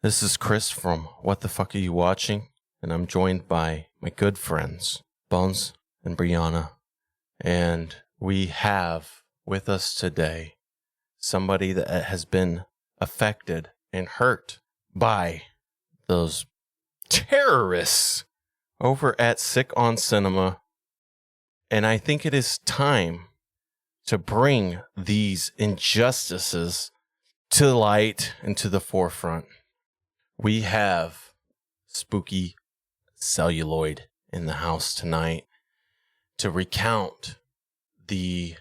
This is Chris from What the Fuck Are You Watching? And I'm joined by my good friends, Bones and Brianna. And we have with us today somebody that has been affected and hurt by those terrorists over at Sick on Cinema. And I think it is time to bring these injustices to light and to the forefront. We have Spooky Celluloid in the house tonight to recount the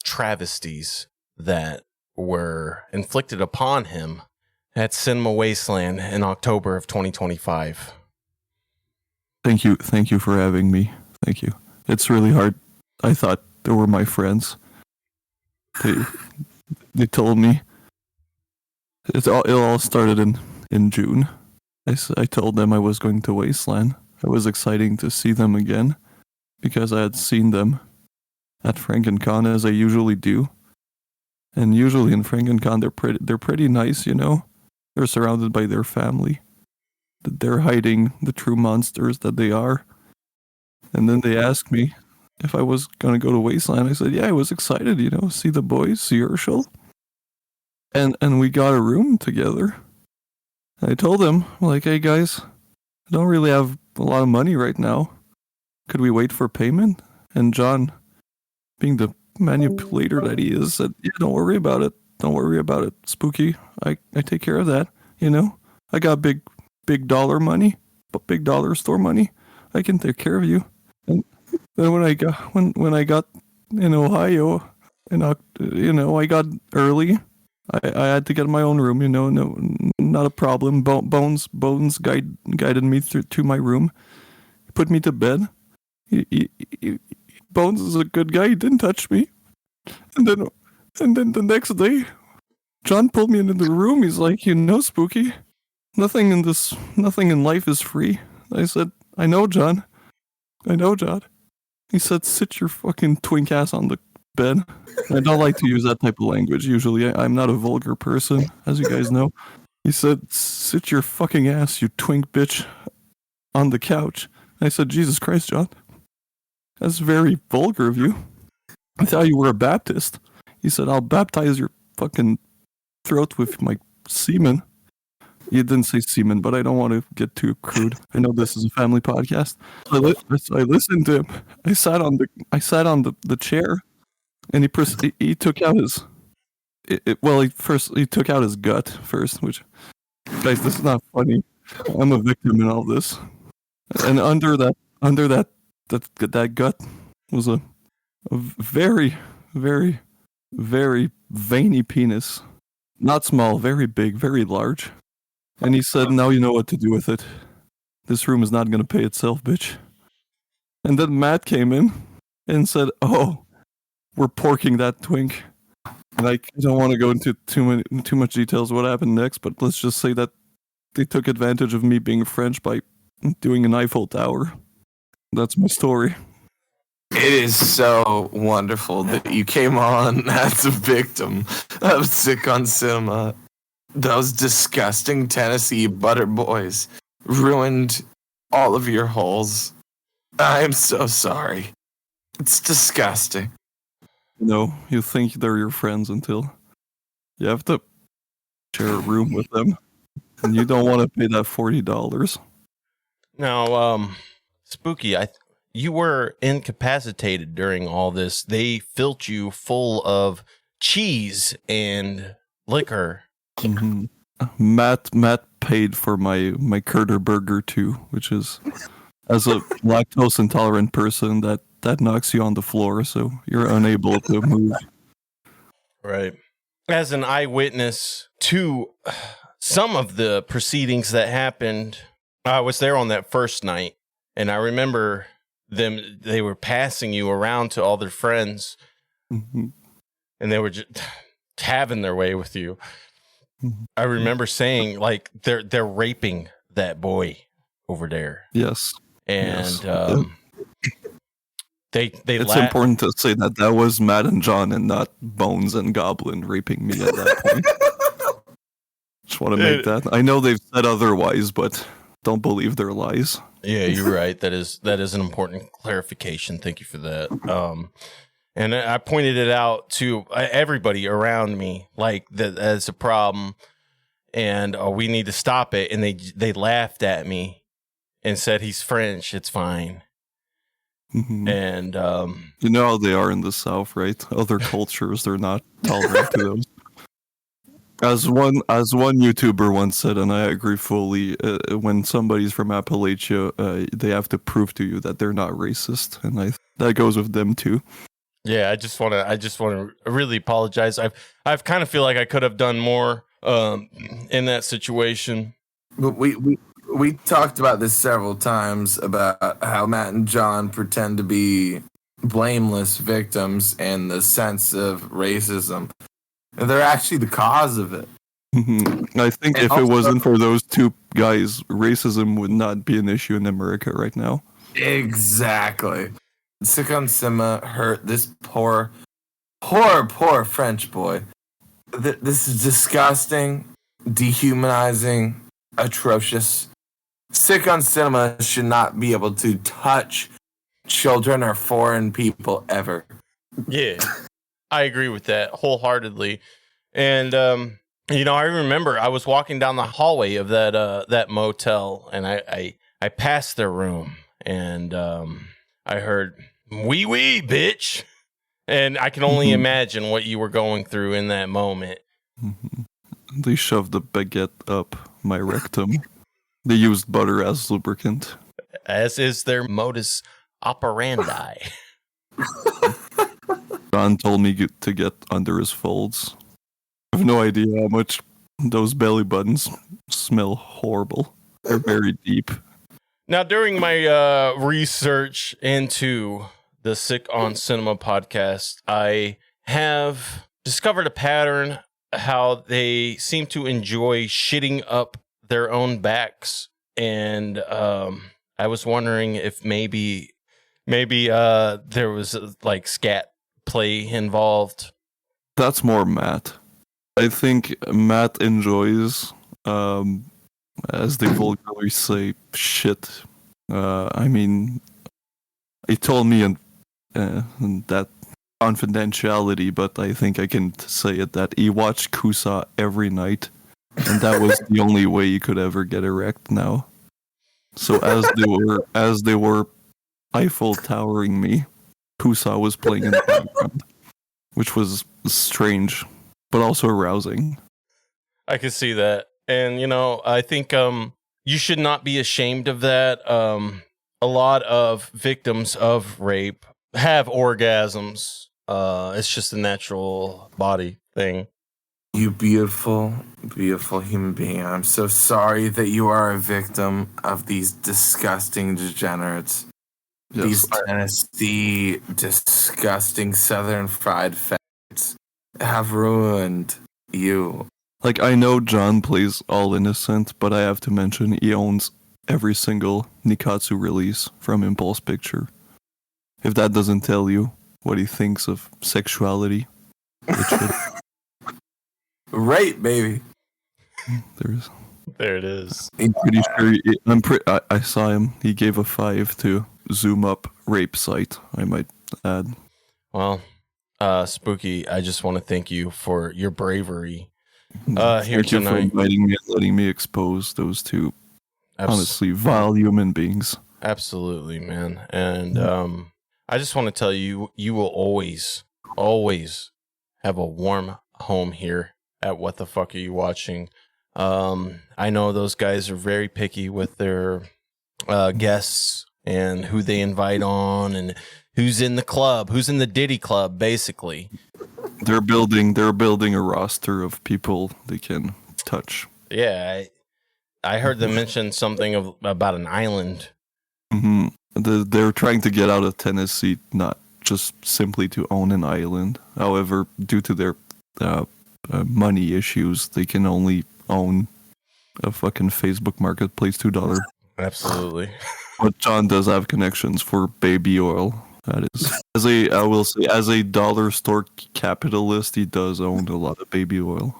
travesties that were inflicted upon him at Cinema Wasteland in October of 2025. Thank you for having me. Thank you. It's really hard. I thought they were my friends. They told me. It all started in June. I told them I was going to Wasteland. It was exciting to see them again because I had seen them at FrankenCon as I usually do. And usually in FrankenCon they're pretty nice, you know. They're surrounded by their family. They're hiding the true monsters that they are. And then they asked me if I was going to go to Wasteland. I said, yeah, I was excited, you know, see the boys, see Urshel. And we got a room together. I told them, like, hey guys, I don't really have a lot of money right now. Could we wait for payment? And John, being the manipulator that he is, said, yeah, don't worry about it. Don't worry about it, Spooky. I take care of that, you know. I got big dollar money, but big dollar store money. I can take care of you. And then when I got in Ohio, I got early. I had to get my own room, you know, no, not a problem. Bones guided me to my room. He put me to bed. Bones is a good guy. He didn't touch me. And then the next day, John pulled me into the room. He's like, you know, Spooky, nothing in life is free. I said, I know, John. He said, sit your fucking twink ass on the bed. I don't like to use that type of language usually. I'm not a vulgar person, as you guys know. He said, sit your fucking ass, you twink bitch, on the couch. I said, Jesus Christ, John. That's very vulgar of you. I thought you were a Baptist. He said, I'll baptize your fucking throat with my semen. He didn't say semen, but I don't want to get too crude. I know this is a family podcast. I listened to him. I sat on the chair. And he took out his, he took out his gut first, which, guys, this is not funny. I'm a victim in all this. And under that gut was a very, very, very veiny penis. Not small, very big, very large. And he said, now you know what to do with it. This room is not going to pay itself, bitch. And then Matt came in and said, oh, we're porking that twink. And I don't want to go into too much details of what happened next, but let's just say that they took advantage of me being French by doing an Eiffel Tower. That's my story. It is so wonderful that you came on as a victim of Sick on Cinema. Those disgusting Tennessee butter boys ruined all of your holes. I am so sorry. It's disgusting. No, you think they're your friends until you have to share a room with them, and you don't want to pay that $40. Now, Spooky, you were incapacitated during all this. They filled you full of cheese and liquor. Mm-hmm. Matt paid for my Kurter burger too, which is, as a lactose intolerant person, that knocks you on the floor, so you're unable to move. Right. As an eyewitness to some of the proceedings that happened, I was there on that first night, and I remember they were passing you around to all their friends, mm-hmm. and they were just having their way with you. Mm-hmm. I remember saying, like, they're raping that boy over there. Yes. And yes. It's important to say that was Matt and John and not Bones and Goblin raping me at that point. Just want to make that. I know they've said otherwise, but don't believe their lies. Yeah, you're right. That is an important clarification. Thank you for that. And I pointed it out to everybody around me, like that as a problem, and we need to stop it. And they laughed at me and said, "He's French. It's fine." Mm-hmm. And you know how they are in the South, right? Other cultures, they're not tolerant to those. As one YouTuber once said, and I agree fully, when somebody's from Appalachia, they have to prove to you that they're not racist, and that goes with them too. Yeah, I just want to really apologize. I've kind of feel like I could have done more in that situation. But we talked about this several times about how Matt and John pretend to be blameless victims in the sense of racism. And they're actually the cause of it. Mm-hmm. I think if it wasn't for those two guys, racism would not be an issue in America right now. Exactly. Sick on Cinema hurt this poor French boy. This is disgusting, dehumanizing, atrocious. Sick on Cinema should not be able to touch children or foreign people ever. Yeah, I agree with that wholeheartedly. And, I remember I was walking down the hallway of that motel, and I passed their room, and I heard, wee wee, bitch. And I can only imagine what you were going through in that moment. Mm-hmm. They shoved the baguette up my rectum. They used butter as lubricant. As is their modus operandi. John told me to get under his folds. I have no idea how much those belly buttons smell horrible. They're very deep. Now, during my research into the Sick on Cinema podcast, I have discovered a pattern how they seem to enjoy shitting up their own backs. And I was wondering if maybe there was like scat play involved. That's more Matt. I think Matt enjoys, as they vulgarly say, shit. I mean, he told me in that confidentiality, but I think I can say it that he watched Kusa every night, and that was the only way you could ever get erect now. So as they were Eiffel towering me, Kusa was playing in the background, which was strange, but also arousing. I can see that. And, I think you should not be ashamed of that. A lot of victims of rape have orgasms. It's just a natural body thing. You beautiful, beautiful human being. I'm so sorry that you are a victim of these disgusting degenerates. Yes. These Tennessee disgusting Southern fried fags have ruined you. Like, I know John plays all innocent, but I have to mention he owns every single Nikatsu release from Impulse Picture. If that doesn't tell you what he thinks of sexuality, it should. Right, baby. There it is. I'm pretty sure I saw him. He gave a 5 to Zoom Up rape site, I might add. Well, Spooky, I just want to thank you for your bravery here thank you for inviting me and letting me expose those two, honestly, vile human beings. Absolutely, man. And I just want to tell you, you will always have a warm home here at What the Fuck Are You Watching? I know those guys are very picky with their guests and who they invite on and who's in the club, who's in the Diddy Club, basically. They're building a roster of people they can touch. Yeah, I heard them mention something about an island. Mm-hmm. They're trying to get out of Tennessee, not just simply to own an island. However, due to their money issues, they can only own a fucking Facebook Marketplace $2. Absolutely. But John does have connections for baby oil. That is, I will say, as a dollar store capitalist, he does own a lot of baby oil.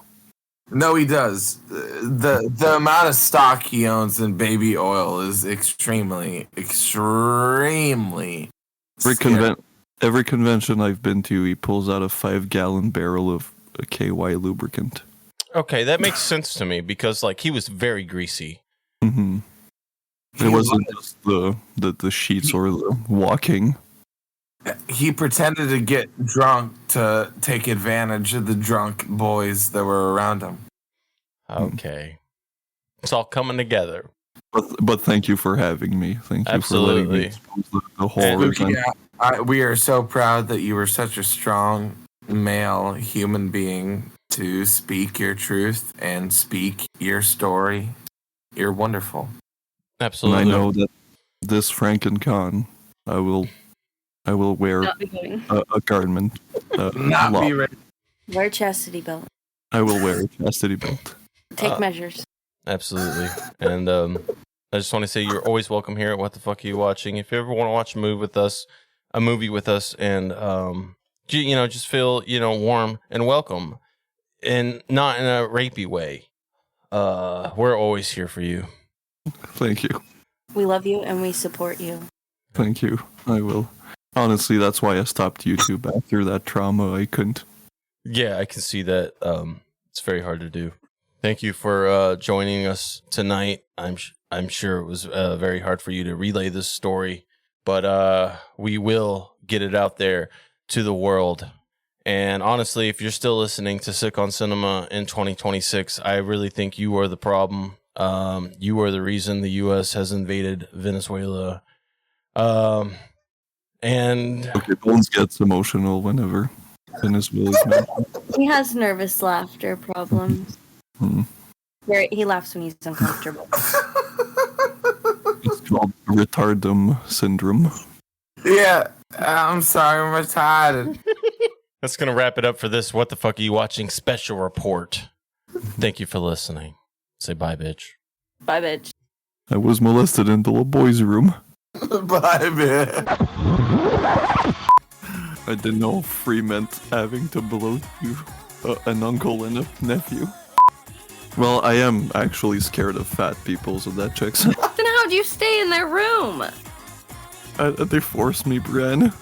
No, he does. The amount of stock he owns in baby oil is extremely scary. Every convention I've been to, he pulls out a 5-gallon barrel of a KY lubricant. Okay, that makes sense to me because like he was very greasy. Mm-hmm. It wasn't just the sheets or the walking. He pretended to get drunk to take advantage of the drunk boys that were around him. Okay. It's all coming together. But thank you for having me. Thank you for letting me expose the horrors. We are so proud that you were such a strong male human being to speak your truth and speak your story. You're wonderful. Absolutely. And I know that this FrankenCon, I will wear a garment. Not be ready. Wear a chastity belt. I will wear a chastity belt. Take measures. Absolutely. And I just want to say you're always welcome here at What the Fuck Are You Watching? If you ever want to watch a movie with us, and just feel warm and welcome, and not in a rapey way. We're always here for you. Thank you. We love you and we support you. Thank you. I will. Honestly, that's why I stopped YouTube after that trauma. I couldn't. Yeah, I can see that. It's very hard to do. Thank you for joining us tonight. I'm sure it was very hard for you to relay this story, but we will get it out there to the world. And honestly, if you're still listening to Sick on Cinema in 2026, I really think you are the problem. You are the reason the U.S. has invaded Venezuela. And okay, Bones gets emotional whenever Venezuela is mentioned. He has nervous laughter problems. He laughs when he's uncomfortable. It's called retardum syndrome. Yeah, I'm sorry, I'm retarded. That's going to wrap it up for this What the Fuck Are You Watching special report. Thank you for listening. Say bye, bitch. Bye, bitch. I was molested in the little boys' room. Bye, bitch. I didn't know free meant having to below you an uncle and a nephew. Well, I am actually scared of fat people, so that checks out. Then how'd you stay in their room? They forced me, Bren.